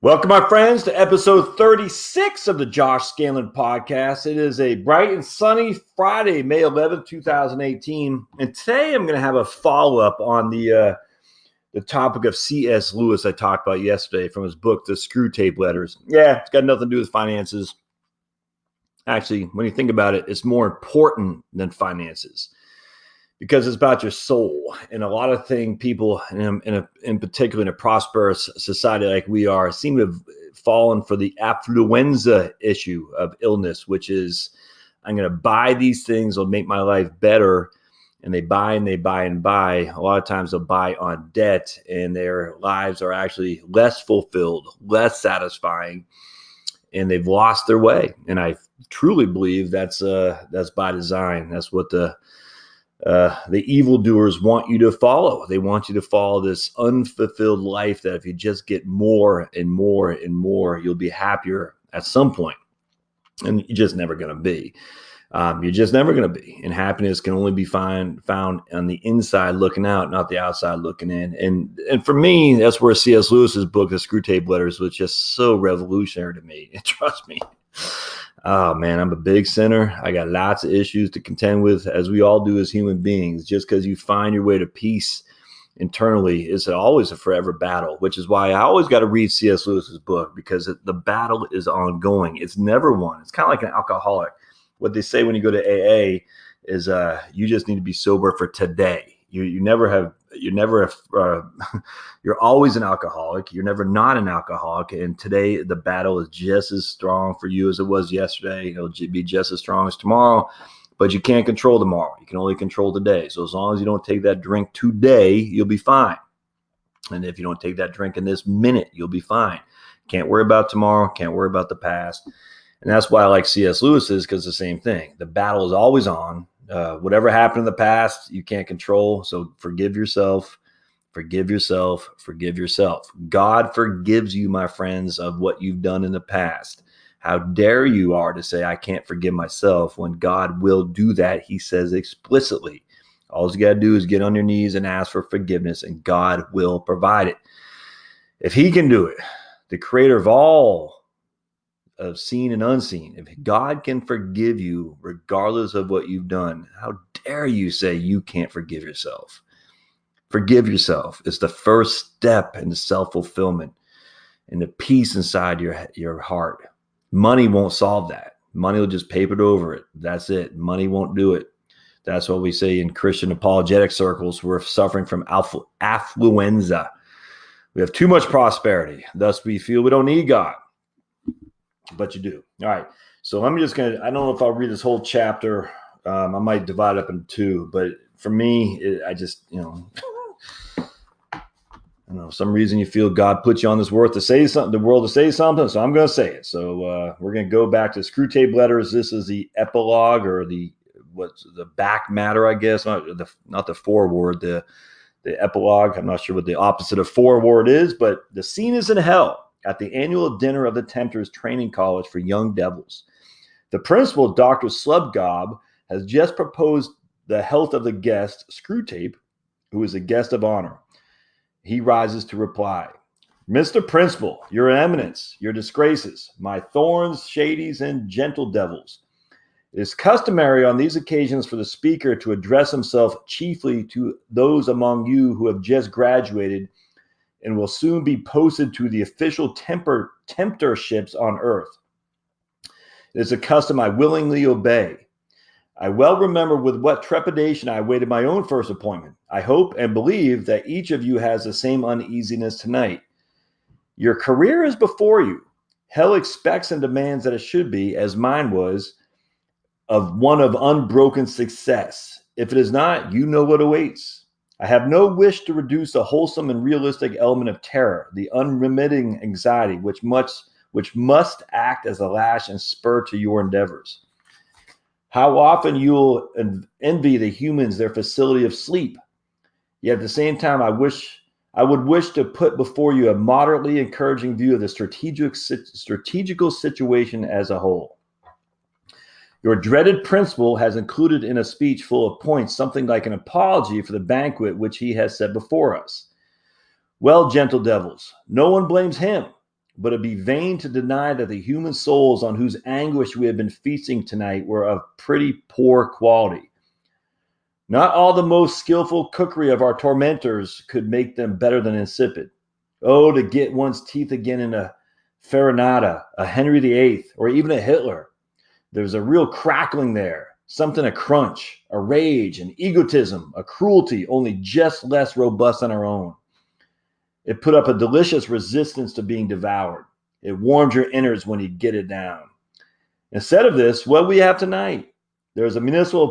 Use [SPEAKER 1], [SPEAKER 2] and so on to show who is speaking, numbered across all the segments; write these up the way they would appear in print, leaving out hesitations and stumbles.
[SPEAKER 1] Welcome, my friends, to episode 36 of the Josh Scanlon podcast. It is a bright and sunny Friday, May 11th, 2018. And today I'm going to have a follow-up on the topic of C.S. Lewis I talked about yesterday from his book, The Screwtape Letters. Yeah, it's got nothing to do with finances. Actually, when you think about it, it's more important than finances because it's about your soul. And a lot of things people, in particular in a prosperous society like we are, seem to have fallen for the affluenza issue of illness, which is, I'm going to buy these things, will make my life better. And they buy and they buy and buy. A lot of times they'll buy on debt, and their lives are actually less fulfilled, less satisfying, and they've lost their way. And I truly believe that's by design. That's what the evildoers want you to follow. They want you to follow this unfulfilled life that if you just get more and more and more, you'll be happier at some point. And you're just never going to be. You're just never going to be. And happiness can only be found on the inside looking out, not the outside looking in. And for me, that's where C.S. Lewis's book, The Screwtape Letters, was just so revolutionary to me. And trust me. Oh, man, I'm a big sinner. I got lots of issues to contend with, as we all do as human beings. Just because you find your way to peace internally is always a forever battle, which is why I always got to read C.S. Lewis's book, because the battle is ongoing. It's never won. It's kind of like an alcoholic. What they say when you go to AA is you just need to be sober for today. You're always an alcoholic. You're never not an alcoholic. And today the battle is just as strong for you as it was yesterday. It'll be just as strong as tomorrow, but you can't control tomorrow. You can only control today. So as long as you don't take that drink today, you'll be fine. And if you don't take that drink in this minute, you'll be fine. Can't worry about tomorrow. Can't worry about the past. And that's why I like C.S. Lewis's, because it's the same thing. The battle is always on. Whatever happened in the past, you can't control. So forgive yourself, forgive yourself, forgive yourself. God forgives you, my friends, of what you've done in the past. How dare you are to say, I can't forgive myself, when God will do that. He says explicitly. All you got to do is get on your knees and ask for forgiveness, and God will provide it. If he can do it, the creator of all of seen and unseen, if God can forgive you regardless of what you've done, how dare you say you can't forgive yourself? Forgive yourself. It's the first step into self-fulfillment and the peace inside your heart. Money won't solve that. Money will just paper over it. That's it. Money won't do it. That's what we say in Christian apologetic circles. We're suffering from affluenza. We have too much prosperity. Thus, we feel we don't need God. But you do. All right. So I'm just going to, I don't know if I'll read this whole chapter. I might divide it up into two, but for me, I just, I don't know, for some reason you feel God put you on this world to say something, so I'm going to say it. So we're going to go back to Screwtape Letters. This is the epilogue, or the back matter, I guess, not the foreword, the epilogue. I'm not sure what the opposite of foreword is, but the scene is in hell at the annual dinner of the Tempters Training College for Young Devils. The principal, Dr. Slubgob, has just proposed the health of the guest, Screwtape, who is a guest of honor. He rises to reply, Mr. Principal, your eminence, your disgraces, my thorns, shadies, and gentle devils. It is customary on these occasions for the speaker to address himself chiefly to those among you who have just graduated and will soon be posted to the official tempterships on earth. It is a custom I willingly obey. I well remember with what trepidation I awaited my own first appointment. I hope and believe that each of you has the same uneasiness tonight. Your career is before you. Hell expects and demands that it should be, as mine was, of one of unbroken success. If it is not, you know what awaits. I have no wish to reduce the wholesome and realistic element of terror, the unremitting anxiety which must act as a lash and spur to your endeavors. How often you'll envy the humans their facility of sleep. Yet at the same time, I would wish to put before you a moderately encouraging view of the strategical situation as a whole. Your dreaded principal has included in a speech full of points something like an apology for the banquet which he has set before us. Well, gentle devils, no one blames him. but it'd be vain to deny that the human souls on whose anguish we have been feasting tonight were of pretty poor quality. Not all the most skillful cookery of our tormentors could make them better than insipid. Oh, to get one's teeth again in a Farinata, a Henry VIII, or even a Hitler. There's a real crackling there, something a crunch, a rage, an egotism, a cruelty, only just less robust than our own. It put up a delicious resistance to being devoured. It warmed your innards when you get it down. Instead of this, what we have tonight, there was a municipal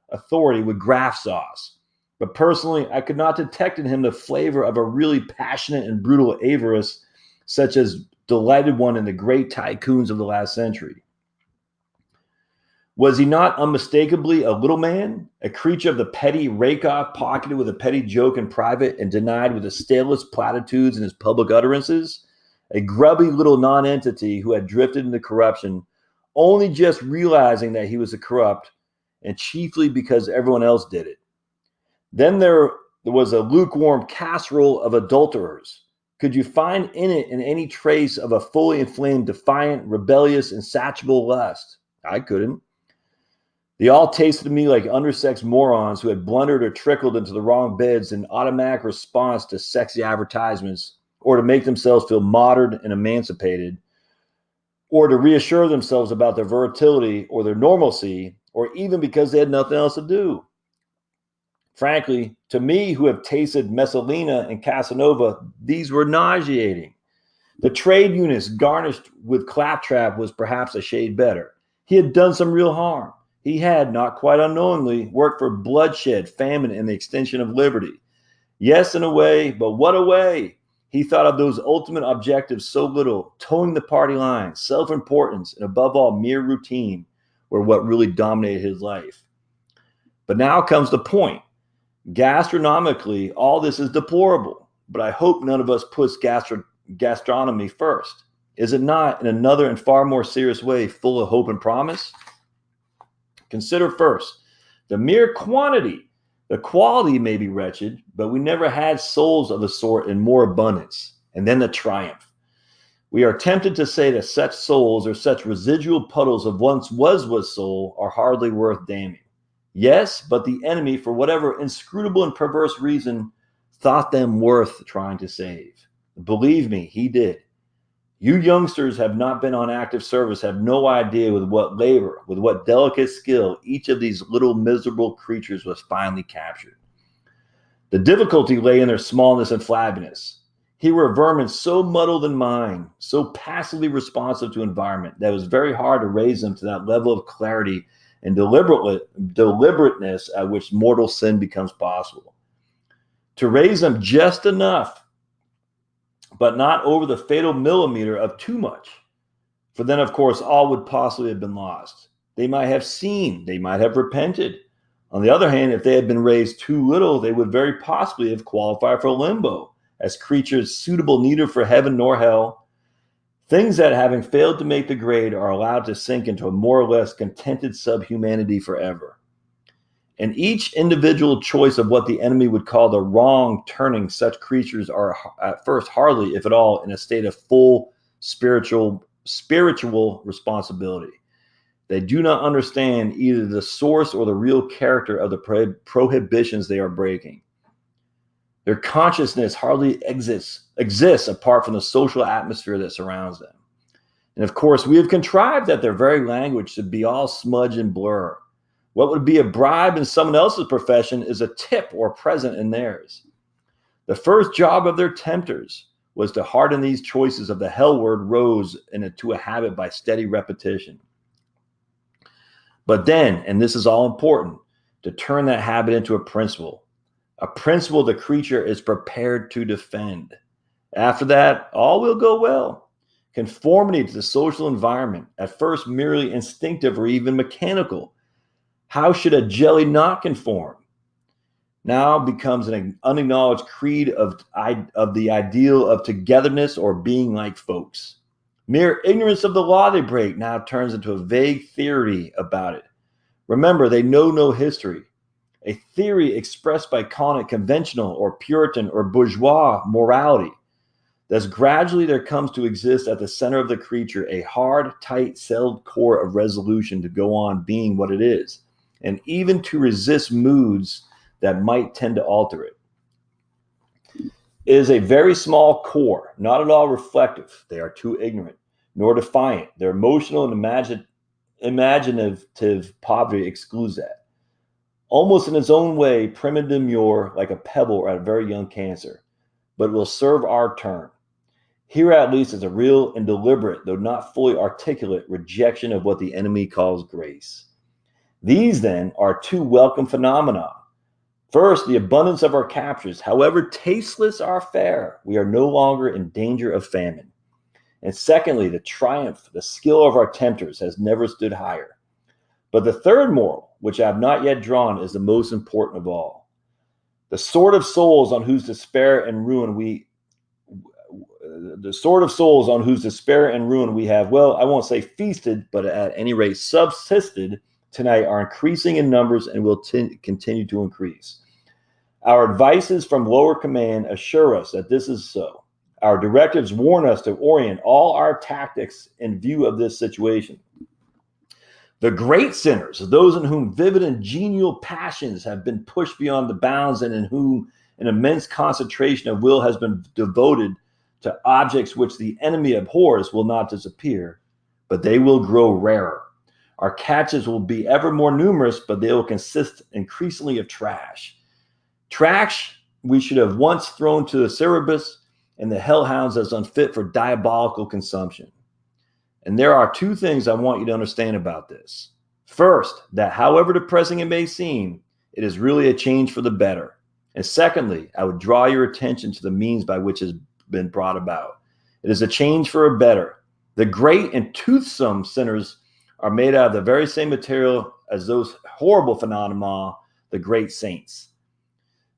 [SPEAKER 1] authority with Graff sauce. But personally, I could not detect in him the flavor of a really passionate and brutal avarice, such as delighted one in the great tycoons of the last century. Was he not unmistakably a little man, a creature of the petty rake-off, pocketed with a petty joke in private and denied with the stalest platitudes in his public utterances? A grubby little nonentity who had drifted into corruption, only just realizing that he was a corrupt, and chiefly because everyone else did it. Then there was a lukewarm casserole of adulterers. Could you find in it any trace of a fully inflamed, defiant, rebellious, insatiable lust? I couldn't. They all tasted to me like undersexed morons who had blundered or trickled into the wrong beds in automatic response to sexy advertisements, or to make themselves feel modern and emancipated, or to reassure themselves about their virility or their normalcy, or even because they had nothing else to do. Frankly, to me, who have tasted Messalina and Casanova, these were nauseating. The trade unionists garnished with claptrap was perhaps a shade better. He had done some real harm. He had, not quite unknowingly, worked for bloodshed, famine, and the extension of liberty. Yes, in a way, but what a way! He thought of those ultimate objectives so little. Towing the party line, self-importance, and above all, mere routine were what really dominated his life. But now comes the point. Gastronomically, all this is deplorable, but I hope none of us puts gastronomy first. Is it not, in another and far more serious way, full of hope and promise? Consider first the mere quantity. The quality may be wretched, but we never had souls of the sort in more abundance. And then the triumph. We are tempted to say that such souls or such residual puddles of once was soul are hardly worth damning. Yes, but the enemy, for whatever inscrutable and perverse reason, thought them worth trying to save. Believe me, he did. You youngsters have not been on active service, have no idea with what labor, with what delicate skill each of these little miserable creatures was finally captured. The difficulty lay in their smallness and flabbiness. Here were vermin so muddled in mind, so passively responsive to environment, that it was very hard to raise them to that level of clarity and deliberateness at which mortal sin becomes possible. To raise them just enough, but not over the fatal millimeter of too much. For then, of course, all would possibly have been lost. They might have seen, they might have repented. On the other hand, if they had been raised too little, they would very possibly have qualified for limbo, as creatures suitable neither for heaven nor hell. Things that, having failed to make the grade, are allowed to sink into a more or less contented subhumanity forever. And each individual choice of what the enemy would call the wrong turning such creatures are at first hardly, if at all, in a state of full spiritual responsibility. They do not understand either the source or the real character of the prohibitions they are breaking. Their consciousness hardly exists apart from the social atmosphere that surrounds them. And of course, we have contrived that their very language should be all smudge and blur. What would be a bribe in someone else's profession is a tip or present in theirs. The first job of their tempters was to harden these choices of the hell word rose into a habit by steady repetition. But then, and this is all important, to turn that habit into a principle the creature is prepared to defend. After that, all will go well. Conformity to the social environment, at first merely instinctive or even mechanical. How should a jelly not conform? Now becomes an unacknowledged creed of the ideal of togetherness or being like folks. Mere ignorance of the law they break now turns into a vague theory about it. Remember, they know no history. A theory expressed by calling it conventional or Puritan or bourgeois morality. Thus, gradually there comes to exist at the center of the creature a hard, tight-celled core of resolution to go on being what it is, and even to resist moods that might tend to alter it. It is a very small core, not at all reflective. They are too ignorant, nor defiant. Their emotional and imaginative poverty excludes that. Almost in its own way, prim and demure, like a pebble or a very young cancer, but it will serve our turn. Here at least is a real and deliberate, though not fully articulate, rejection of what the enemy calls grace. These, then, are two welcome phenomena. First, the abundance of our captures. However tasteless our fare, we are no longer in danger of famine. And secondly, the triumph, the skill of our tempters has never stood higher. But the third moral, which I have not yet drawn, is the most important of all. The sword of souls on whose despair and ruin we have, well, I won't say feasted, but at any rate subsisted tonight, are increasing in numbers and will continue to increase. Our advices from lower command assure us that this is so. Our directives warn us to orient all our tactics in view of this situation. The great sinners, those in whom vivid and genial passions have been pushed beyond the bounds and in whom an immense concentration of will has been devoted to objects which the enemy abhors, will not disappear, but they will grow rarer. Our catches will be ever more numerous, but they will consist increasingly of trash. Trash we should have once thrown to the Cerberus and the hellhounds as unfit for diabolical consumption. And there are two things I want you to understand about this. First, that however depressing it may seem, it is really a change for the better. And secondly, I would draw your attention to the means by which it has been brought about. It is a change for a better. The great and toothsome sinners are made out of the very same material as those horrible phenomena, the great saints.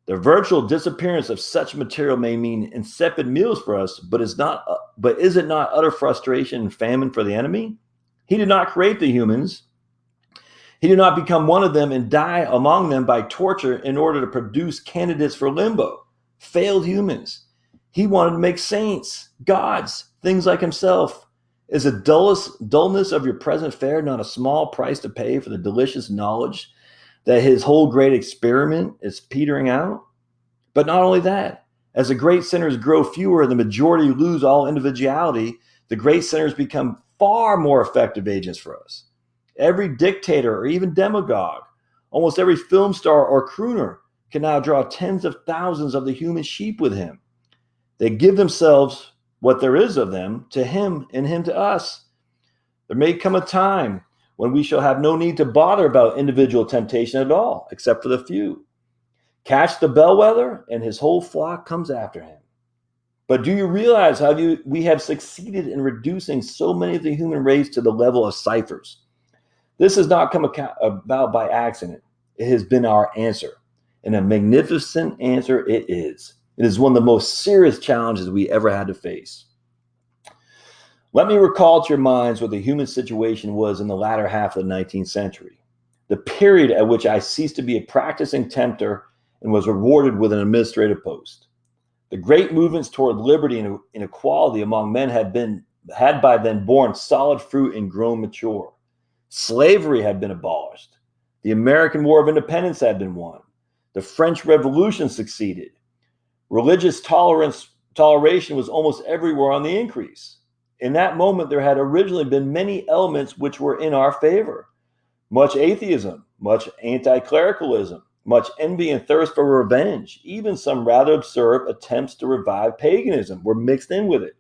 [SPEAKER 1] The virtual disappearance of such material may mean insipid meals for us, but is it not utter frustration and famine for the enemy? He did not create the humans. He did not become one of them and die among them by torture in order to produce candidates for limbo, failed humans. He wanted to make saints, gods, things like himself. Is the dullness of your present fare not a small price to pay for the delicious knowledge that his whole great experiment is petering out? But not only that, as the great sinners grow fewer and the majority lose all individuality, the great sinners become far more effective agents for us. Every dictator or even demagogue, almost every film star or crooner can now draw tens of thousands of the human sheep with him. They give themselves, what there is of them, to him and him to us. There may come a time when we shall have no need to bother about individual temptation at all, except for the few. Catch the bellwether, and his whole flock comes after him. But do you realize how we have succeeded in reducing so many of the human race to the level of ciphers? This has not come about by accident. It has been our answer, and a magnificent answer it is. It is one of the most serious challenges we ever had to face. Let me recall to your minds what the human situation was in the latter half of the 19th century, the period at which I ceased to be a practicing tempter and was rewarded with an administrative post. The great movements toward liberty and equality among men had by then borne solid fruit and grown mature. Slavery had been abolished. The American War of Independence had been won. The French Revolution succeeded. Religious toleration was almost everywhere on the increase. In that moment, there had originally been many elements which were in our favor. Much atheism, much anti-clericalism, much envy and thirst for revenge, even some rather absurd attempts to revive paganism were mixed in with it.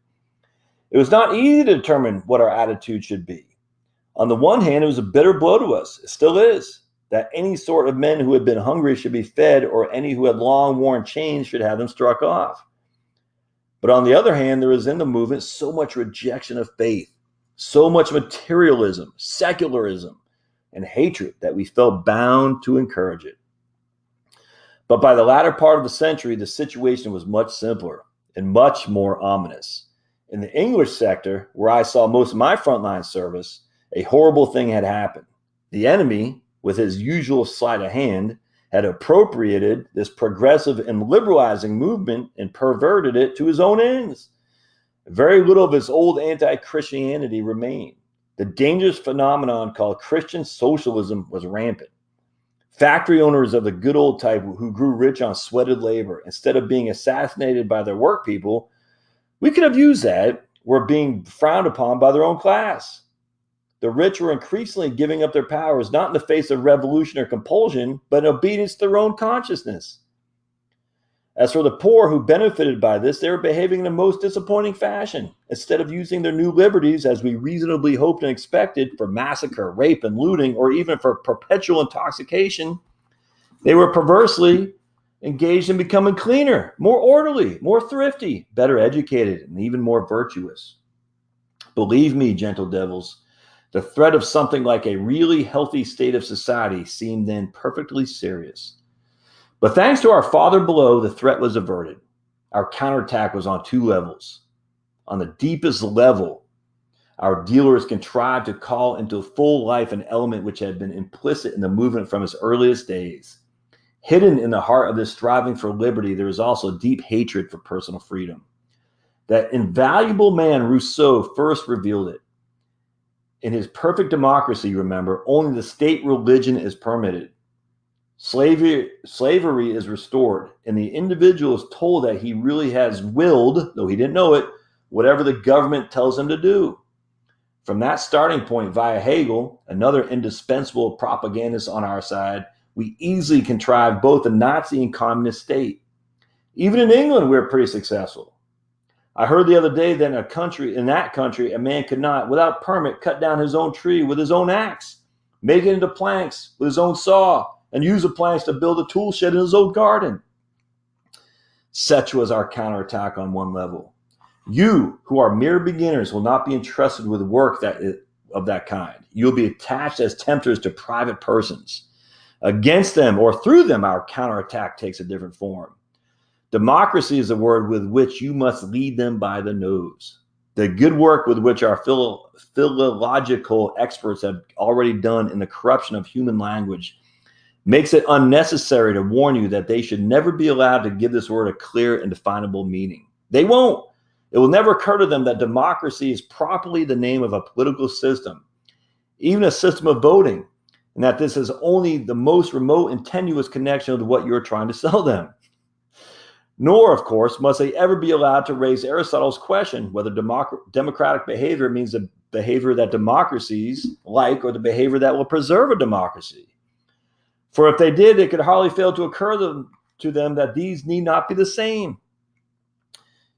[SPEAKER 1] It was not easy to determine what our attitude should be. On the one hand, it was a bitter blow to us, it still is, that any sort of men who had been hungry should be fed, or any who had long worn chains should have them struck off. But on the other hand, there was in the movement so much rejection of faith, so much materialism, secularism, and hatred that we felt bound to encourage it. But by the latter part of the century, the situation was much simpler and much more ominous. In the English sector, where I saw most of my frontline service, a horrible thing had happened. The enemy, with his usual sleight of hand, had appropriated this progressive and liberalizing movement and perverted it to his own ends. Very little of its old anti-Christianity remained. The dangerous phenomenon called Christian socialism was rampant. Factory owners of the good old type who grew rich on sweated labor, instead of being assassinated by their work people, we could have used that, were being frowned upon by their own class. The rich were increasingly giving up their powers, not in the face of revolution or compulsion, but in obedience to their own consciousness. As for the poor who benefited by this, they were behaving in the most disappointing fashion. Instead of using their new liberties, as we reasonably hoped and expected, for massacre, rape, and looting, or even for perpetual intoxication, they were perversely engaged in becoming cleaner, more orderly, more thrifty, better educated, and even more virtuous. Believe me, gentle devils, the threat of something like a really healthy state of society seemed then perfectly serious. But thanks to our Father below, the threat was averted. Our counterattack was on two levels. On the deepest level, our dealers contrived to call into full life an element which had been implicit in the movement from its earliest days. Hidden in the heart of this striving for liberty, there is also deep hatred for personal freedom. That invaluable man, Rousseau, first revealed it. In his perfect democracy, remember, only the state religion is permitted. Slavery is restored, and the individual is told that he really has willed, though he didn't know it, whatever the government tells him to do. From that starting point, via Hegel, another indispensable propagandist on our side, we easily contrived both a Nazi and communist state. Even in England, we were pretty successful. I heard the other day that in that country, a man could not, without permit, cut down his own tree with his own axe, make it into planks with his own saw, and use the planks to build a tool shed in his own garden. Such was our counterattack on one level. You, who are mere beginners, will not be entrusted with work of that kind. You'll be attached as tempters to private persons. Against them or through them, our counterattack takes a different form. Democracy is the word with which you must lead them by the nose. The good work with which our philological experts have already done in the corruption of human language makes it unnecessary to warn you that they should never be allowed to give this word a clear and definable meaning. They won't. It will never occur to them that democracy is properly the name of a political system, even a system of voting, and that this is only the most remote and tenuous connection to what you're trying to sell them. Nor, of course, must they ever be allowed to raise Aristotle's question whether democratic behavior means the behavior that democracies like or the behavior that will preserve a democracy. For if they did, it could hardly fail to occur to them that these need not be the same.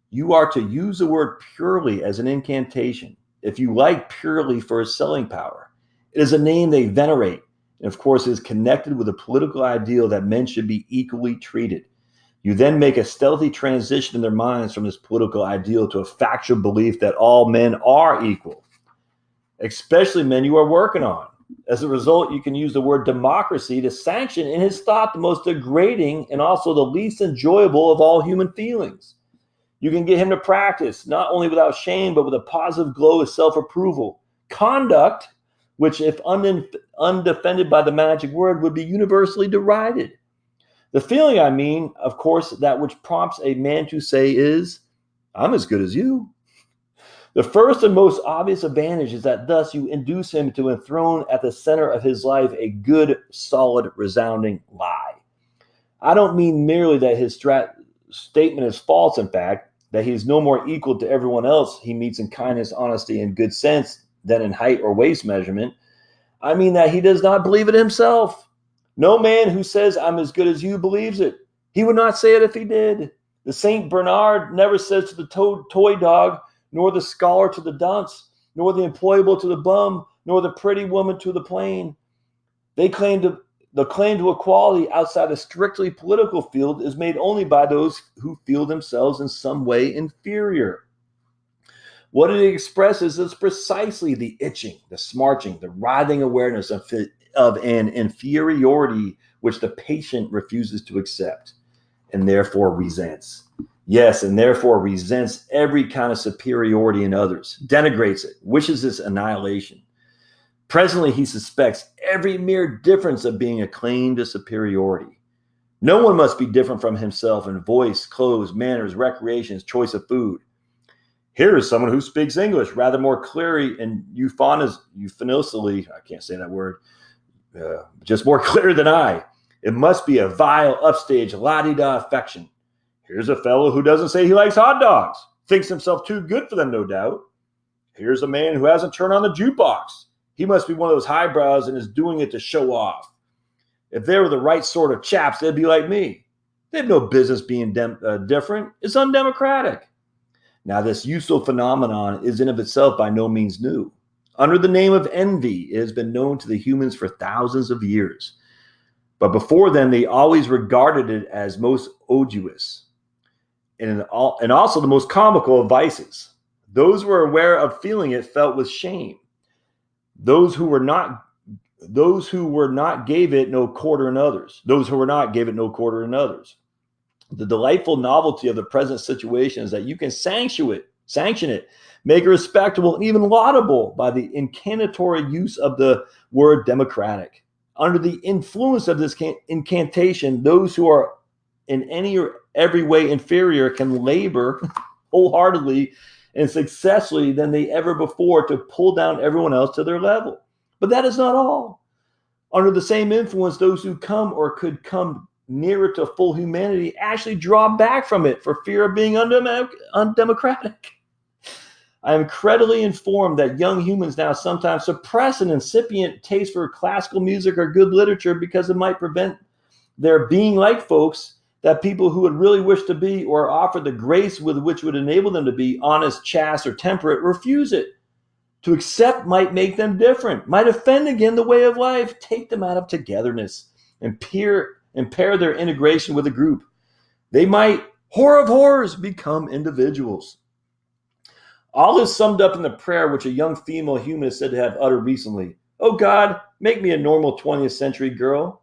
[SPEAKER 1] You are to use the word purely as an incantation, if you like, purely for its selling power. It is a name they venerate, and of course is connected with a political ideal that men should be equally treated. You then make a stealthy transition in their minds from this political ideal to a factual belief that all men are equal, especially men you are working on. As a result, you can use the word democracy to sanction in his thought the most degrading and also the least enjoyable of all human feelings. You can get him to practice, not only without shame, but with a positive glow of self-approval, conduct, which if undefended by the magic word would be universally derided. The feeling, I mean, of course, that which prompts a man to say is, I'm as good as you. The first and most obvious advantage is that thus you induce him to enthrone at the center of his life a good, solid, resounding lie. I don't mean merely that his statement is false, in fact, that he is no more equal to everyone else he meets in kindness, honesty, and good sense than in height or waist measurement. I mean that he does not believe it himself. No man who says, I'm as good as you, believes it. He would not say it if he did. The Saint Bernard never says to the toy dog, nor the scholar to the dunce, nor the employable to the bum, nor the pretty woman to the plain. The claim to equality outside a strictly political field is made only by those who feel themselves in some way inferior. What it expresses is precisely the itching, the smarching, the writhing awareness of an inferiority which the patient refuses to accept and therefore resents. Yes, and therefore resents every kind of superiority in others, denigrates it, wishes its annihilation. Presently, he suspects every mere difference of being a claim to superiority. No one must be different from himself in voice, clothes, manners, recreations, choice of food. Here is someone who speaks English rather more clearly and euphonically, I can't say that word, just more clear than I. It must be a vile, upstage, la-di-da affection. Here's a fellow who doesn't say he likes hot dogs, thinks himself too good for them, no doubt. Here's a man who hasn't turned on the jukebox. He must be one of those highbrows and is doing it to show off. If they were the right sort of chaps, they'd be like me. They have no business being different. It's undemocratic. Now, this useful phenomenon is in of itself by no means new. Under the name of envy, it has been known to the humans for thousands of years. But before then, they always regarded it as most odious and also the most comical of vices. Those who were aware of feeling it felt with shame. Those who were not gave it no quarter in others. Those who were not gave it no quarter in others. The delightful novelty of the present situation is that you can sanction it, make it respectable and even laudable by the incantatorial use of the word democratic. Under the influence of this incantation, those who are in any or every way inferior can labor wholeheartedly and successfully than they ever before to pull down everyone else to their level. But that is not all. Under the same influence, those who come or could come nearer to full humanity actually draw back from it for fear of being undemocratic. I am credibly informed that young humans now sometimes suppress an incipient taste for classical music or good literature because it might prevent their being like folks that people who would really wish to be or offer the grace with which would enable them to be honest, chaste, or temperate refuse it. To accept might make them different, might offend again the way of life, take them out of togetherness, impair their integration with a group. They might, horror of horrors, become individuals. All is summed up in the prayer which a young female human is said to have uttered recently. Oh God, make me a normal 20th century girl.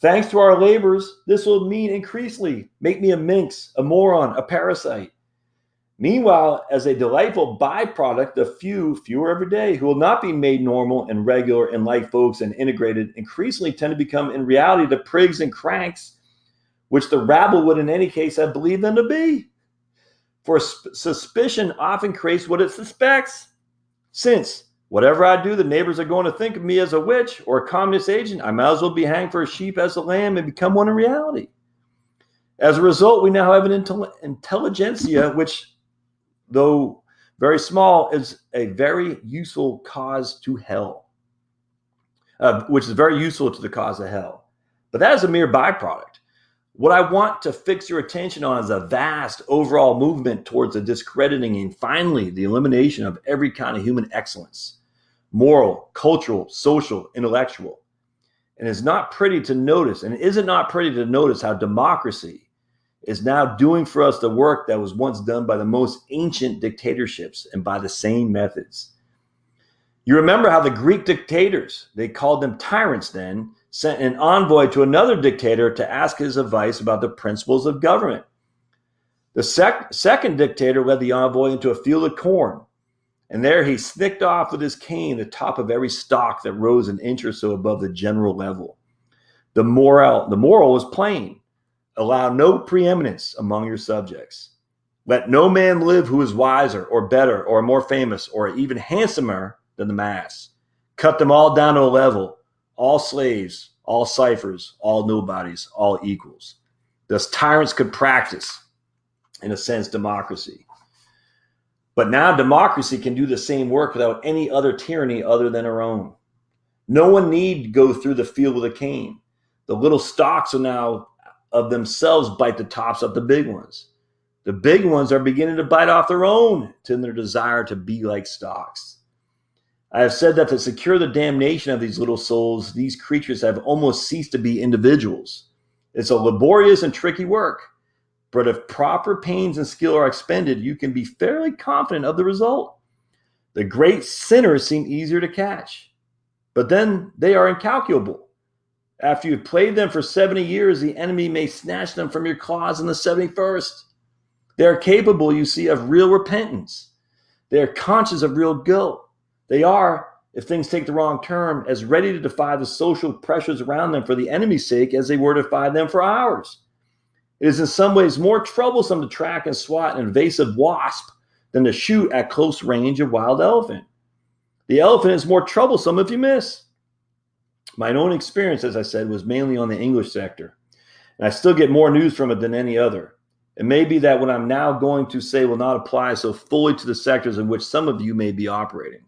[SPEAKER 1] Thanks to our labors, this will mean increasingly make me a minx, a moron, a parasite. Meanwhile, as a delightful byproduct, the fewer every day, who will not be made normal and regular and like folks and integrated, increasingly tend to become in reality the prigs and cranks, which the rabble would in any case have believed them to be. For suspicion often creates what it suspects. Since whatever I do, the neighbors are going to think of me as a witch or a communist agent, I might as well be hanged for a sheep as a lamb and become one in reality. As a result, we now have an intelligentsia which, though very small, is a very useful cause to hell, which is very useful to the cause of hell. But that is a mere byproduct. What I want to fix your attention on is a vast overall movement towards the discrediting and finally the elimination of every kind of human excellence, moral, cultural, social, intellectual. And it's not pretty to notice, and is it not pretty to notice how democracy is now doing for us the work that was once done by the most ancient dictatorships and by the same methods. You remember how the Greek dictators, they called them tyrants then, sent an envoy to another dictator to ask his advice about the principles of government. The second dictator led the envoy into a field of corn, and there he snicked off with his cane the top of every stalk that rose an inch or so above the general level. The moral was plain. Allow no preeminence among your subjects. Let no man live who is wiser or better or more famous or even handsomer than the mass. Cut them all down to a level. All slaves, all ciphers, all nobodies, all equals. Thus tyrants could practice, in a sense, democracy. But now democracy can do the same work without any other tyranny other than our own. No one need go through the field with a cane. The little stalks are now of themselves bite the tops of the big ones. The big ones are beginning to bite off their own to their desire to be like stalks. I have said that to secure the damnation of these little souls, these creatures have almost ceased to be individuals. It's a laborious and tricky work, but if proper pains and skill are expended, you can be fairly confident of the result. The great sinners seem easier to catch, but then they are incalculable. After you've played them for 70 years, the enemy may snatch them from your claws in the 71st. They are capable, you see, of real repentance. They are conscious of real guilt. They are, if things take the wrong turn, as ready to defy the social pressures around them for the enemy's sake as they were to defy them for ours. It is in some ways more troublesome to track and swat an invasive wasp than to shoot at close range a wild elephant. The elephant is more troublesome if you miss. My own experience, as I said, was mainly on the English sector, and I still get more news from it than any other. It may be that what I'm now going to say will not apply so fully to the sectors in which some of you may be operating,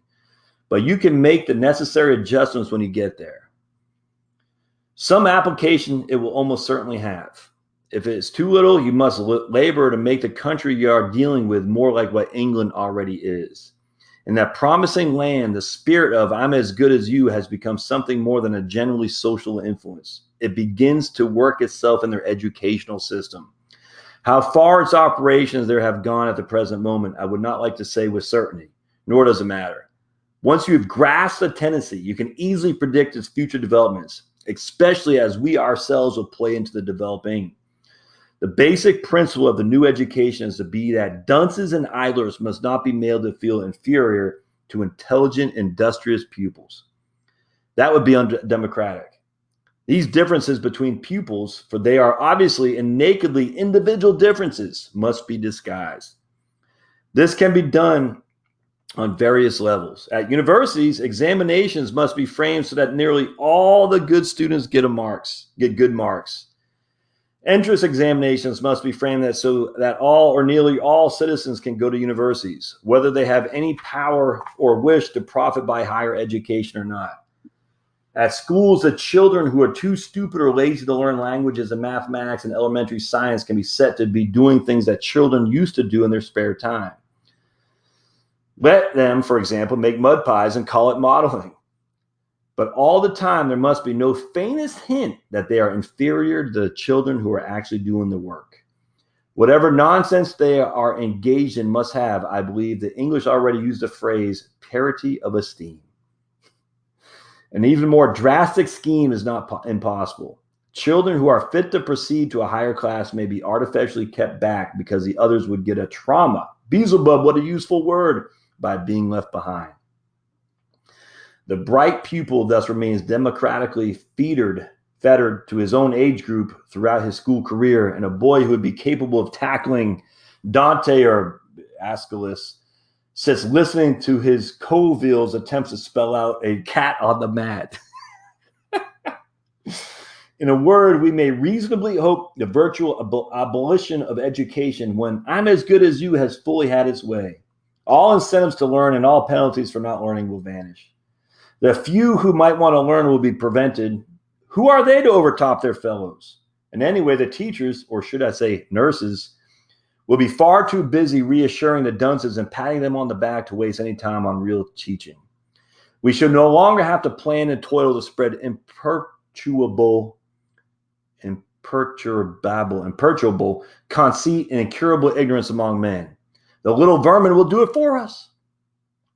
[SPEAKER 1] but you can make the necessary adjustments when you get there. Some application it will almost certainly have. If it is too little, you must labor to make the country you are dealing with more like what England already is. In that promising land, the spirit of I'm as good as you has become something more than a generally social influence. It begins to work itself in their educational system. How far its operations there have gone at the present moment, I would not like to say with certainty, nor does it matter. Once you've grasped the tendency, you can easily predict its future developments, especially as we ourselves will play into the developing. The basic principle of the new education is to be that dunces and idlers must not be made to feel inferior to intelligent, industrious pupils. That would be undemocratic. These differences between pupils, for they are obviously and nakedly individual differences, must be disguised. This can be done on various levels. At universities, examinations must be framed so that nearly all the good students get good marks. Entrance examinations must be framed so that all or nearly all citizens can go to universities, whether they have any power or wish to profit by higher education or not. At schools, the children who are too stupid or lazy to learn languages and mathematics and elementary science can be set to be doing things that children used to do in their spare time. Let them, for example, make mud pies and call it modeling. But all the time, there must be no faintest hint that they are inferior to the children who are actually doing the work. Whatever nonsense they are engaged in must have, I believe, the English already use the phrase parity of esteem. An even more drastic scheme is not impossible. Children who are fit to proceed to a higher class may be artificially kept back because the others would get a trauma. Beelzebub, what a useful word, by being left behind. The bright pupil thus remains democratically fettered to his own age group throughout his school career, and a boy who would be capable of tackling Dante or Aeschylus sits listening to his Colville's attempts to spell out a cat on the mat. In a word, we may reasonably hope the virtual abolition of education when I'm as good as you has fully had its way. All incentives to learn and all penalties for not learning will vanish. The few who might want to learn will be prevented. Who are they to overtop their fellows? And anyway, the teachers, or should I say nurses, will be far too busy reassuring the dunces and patting them on the back to waste any time on real teaching. We should no longer have to plan and toil to spread imperturbable conceit and incurable ignorance among men. The little vermin will do it for us.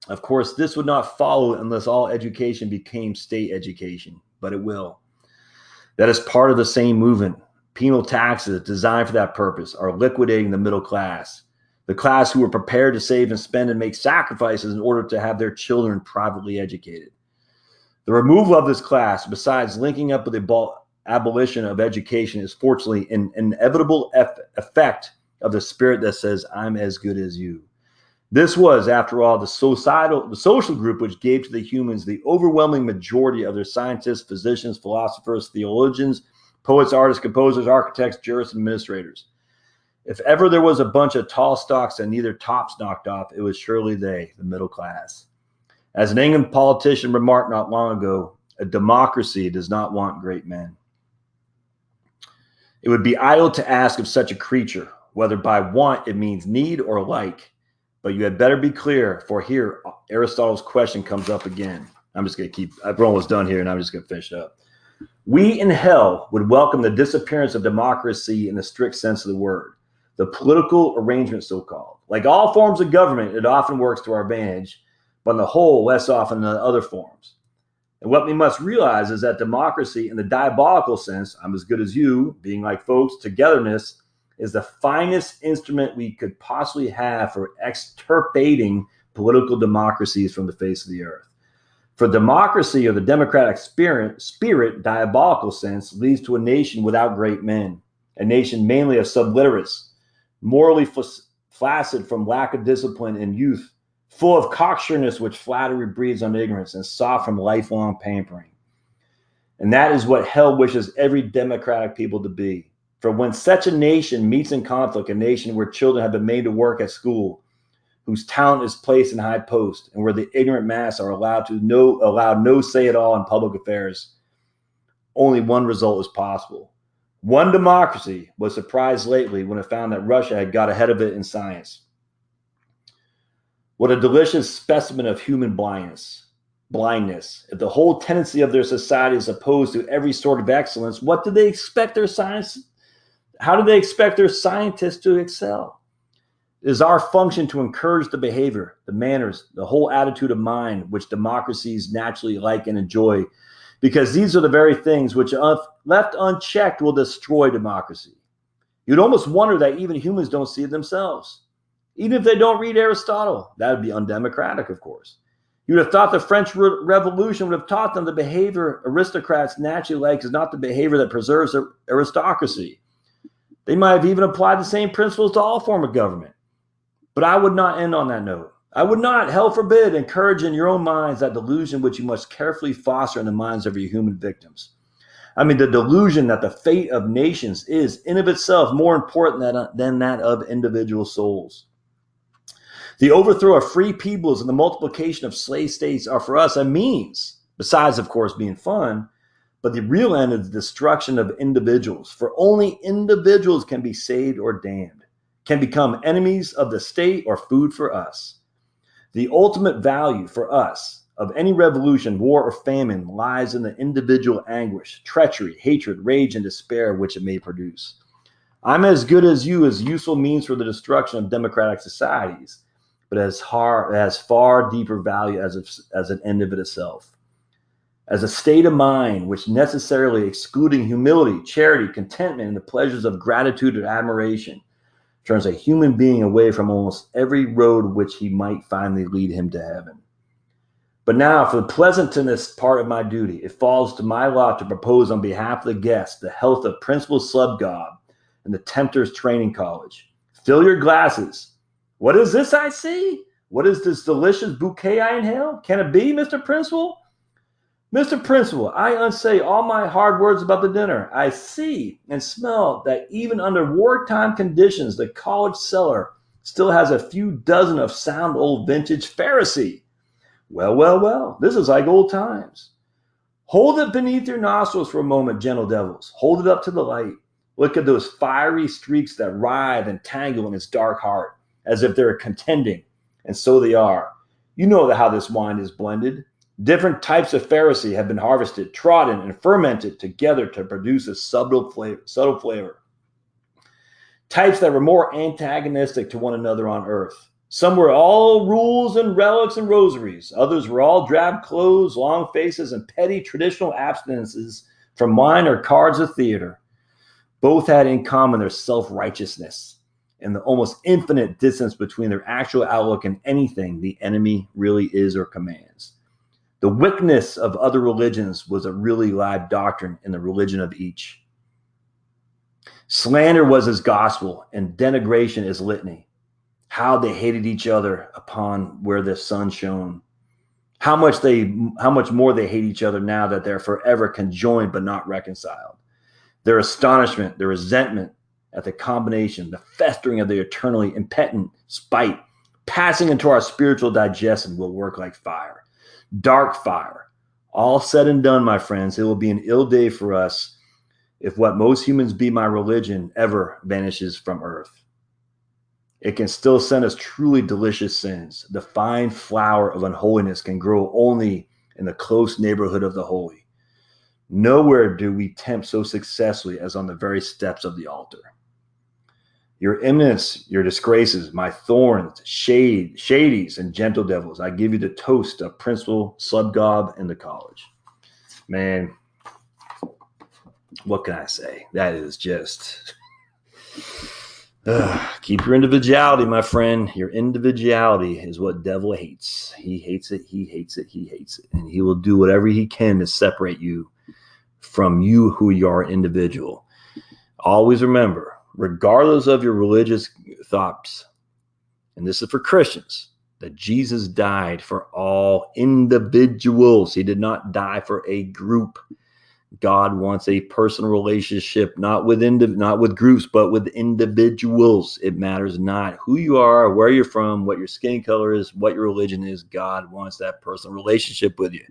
[SPEAKER 1] Of course, this would not follow unless all education became state education, but it will. That is part of the same movement. Penal taxes designed for that purpose are liquidating the middle class, the class who are prepared to save and spend and make sacrifices in order to have their children privately educated. The removal of this class, besides linking up with the abolition of education, is fortunately an inevitable effect of the spirit that says, I'm as good as you. This was, after all, the social group which gave to the humans the overwhelming majority of their scientists, physicians, philosophers, theologians, poets, artists, composers, architects, jurists, and administrators. If ever there was a bunch of tall stalks and neither tops knocked off, it was surely they, the middle class. As an England politician remarked not long ago, a democracy does not want great men. It would be idle to ask of such a creature, whether by want it means need or like, but you had better be clear, for here Aristotle's question comes up again. I'm just going to we're almost done here, and I'm just going to finish up. We in hell would welcome the disappearance of democracy in the strict sense of the word, the political arrangement so-called. Like all forms of government, it often works to our advantage, but on the whole, less often than other forms. And what we must realize is that democracy, in the diabolical sense, I'm as good as you, being like folks, togetherness, is the finest instrument we could possibly have for extirpating political democracies from the face of the earth. For democracy, or the democratic spirit, diabolical sense, leads to a nation without great men, a nation mainly of subliterates, morally flaccid from lack of discipline in youth, full of cocksureness which flattery breeds on ignorance, and soft from lifelong pampering. And that is what hell wishes every democratic people to be. For when such a nation meets in conflict, a nation where children have been made to work at school, whose talent is placed in high post, and where the ignorant mass are allowed no say at all in public affairs, only one result is possible. One democracy was surprised lately when it found that Russia had got ahead of it in science. What a delicious specimen of human blindness. If the whole tendency of their society is opposed to every sort of excellence, what do they expect their science? How do they expect their scientists to excel? It is our function to encourage the behavior, the manners, the whole attitude of mind which democracies naturally like and enjoy, because these are the very things which, left unchecked, will destroy democracy. You'd almost wonder that even humans don't see it themselves. Even if they don't read Aristotle, that would be undemocratic, of course. You would have thought the French Revolution would have taught them the behavior aristocrats naturally like is not the behavior that preserves their aristocracy. They might have even applied the same principles to all form of government. But I would not end on that note. I would not, hell forbid, encourage in your own minds that delusion which you must carefully foster in the minds of your human victims. I mean, the delusion that the fate of nations is, in of itself, more important than that of individual souls. The overthrow of free peoples and the multiplication of slave states are for us a means, besides, of course, being fun, but the real end is the destruction of individuals, for only individuals can be saved or damned, can become enemies of the state or food for us. The ultimate value for us of any revolution, war, or famine lies in the individual anguish, treachery, hatred, rage, and despair which it may produce. I'm as good as you as useful means for the destruction of democratic societies, but it has far deeper value as an end of it itself. As a state of mind which necessarily excluding humility, charity, contentment, and the pleasures of gratitude and admiration, turns a human being away from almost every road which he might finally lead him to heaven. But now, for the pleasantness part of my duty, it falls to my lot to propose on behalf of the guests the health of Principal Slubgob and the Tempter's Training College. Fill your glasses. What is this I see? What is this delicious bouquet I inhale? Can it be, Mr. Principal? Mr. Principal, I unsay all my hard words about the dinner. I see and smell that even under wartime conditions, the college cellar still has a few dozen of sound old vintage Pharisee. Well, this is like old times. Hold it beneath your nostrils for a moment, gentle devils. Hold it up to the light. Look at those fiery streaks that writhe and tangle in its dark heart, as if they're contending, and so they are. You know how this wine is blended. Different types of Pharisee have been harvested, trodden, and fermented together to produce a subtle flavor. Types that were more antagonistic to one another on earth. Some were all rules and relics and rosaries. Others were all drab clothes, long faces, and petty traditional abstinences from wine or cards or theater. Both had in common their self-righteousness and the almost infinite distance between their actual outlook and anything the enemy really is or commands. The wickedness of other religions was a really live doctrine in the religion of each. Slander was his gospel, and denigration his litany. How they hated each other upon where the sun shone. How much more they hate each other now that they're forever conjoined but not reconciled. Their astonishment, their resentment at the combination, the festering of the eternally impotent spite, passing into our spiritual digestion will work like fire. Dark fire. All said and done, my friends, it will be an ill day for us if what most humans be my religion ever vanishes from earth. It can still send us truly delicious sins. The fine flower of unholiness can grow only in the close neighborhood of the holy. Nowhere do we tempt so successfully as on the very steps of the altar. Your eminence, your disgraces, my thorns, shadies, and gentle devils, I give you the toast of Principal Slubgob in the college. Man, what can I say? That is just... keep your individuality, my friend. Your individuality is what devil hates. He hates it. He hates it. He hates it. And he will do whatever he can to separate you from you who you are individual. Always remember, regardless of your religious thoughts, and this is for Christians, that Jesus died for all individuals. He did not die for a group. God wants a personal relationship, not with groups, but with individuals. It matters not who you are, where you're from, what your skin color is, what your religion is. God wants that personal relationship with you.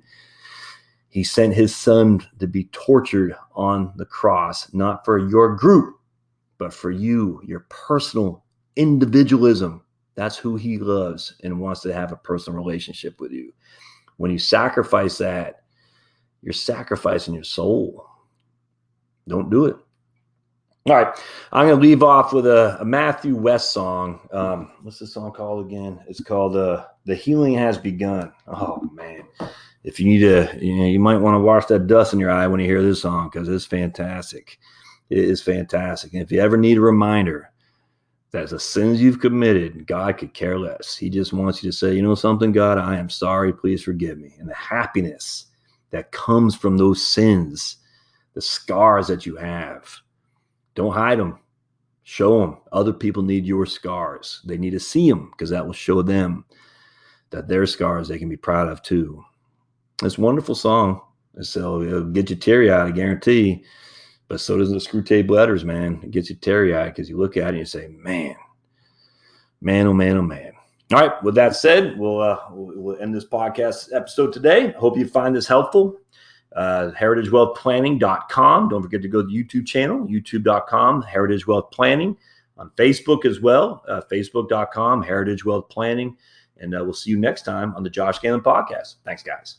[SPEAKER 1] He sent his son to be tortured on the cross, not for your group, but for you, your personal individualism. That's who he loves and wants to have a personal relationship with you. When you sacrifice that, you're sacrificing your soul. Don't do it. All right. I'm going to leave off with a Matthew West song. What's the song called again? It's called The Healing Has Begun. Oh, man. If you need you might want to wash that dust in your eye when you hear this song, because it's fantastic. It is fantastic. And if you ever need a reminder that the sins you've committed, God could care less. He just wants you to say, you know something, God, I am sorry. Please forgive me. And the happiness that comes from those sins, the scars that you have, don't hide them. Show them. Other people need your scars. They need to see them, because that will show them that their scars they can be proud of too. It's a wonderful song. So it'll get you teary-eyed, I guarantee. But so does the Screwtape Letters, man. It gets you teary-eyed because you look at it and you say, man, oh man, oh man. All right. With that said, we'll end this podcast episode today. Hope you find this helpful. heritagewealthplanning.com. Don't forget to go to the YouTube channel, youtube.com, Heritage Wealth Planning. On Facebook as well, facebook.com, Heritage Wealth Planning. And we'll see you next time on the Josh Galen Podcast. Thanks, guys.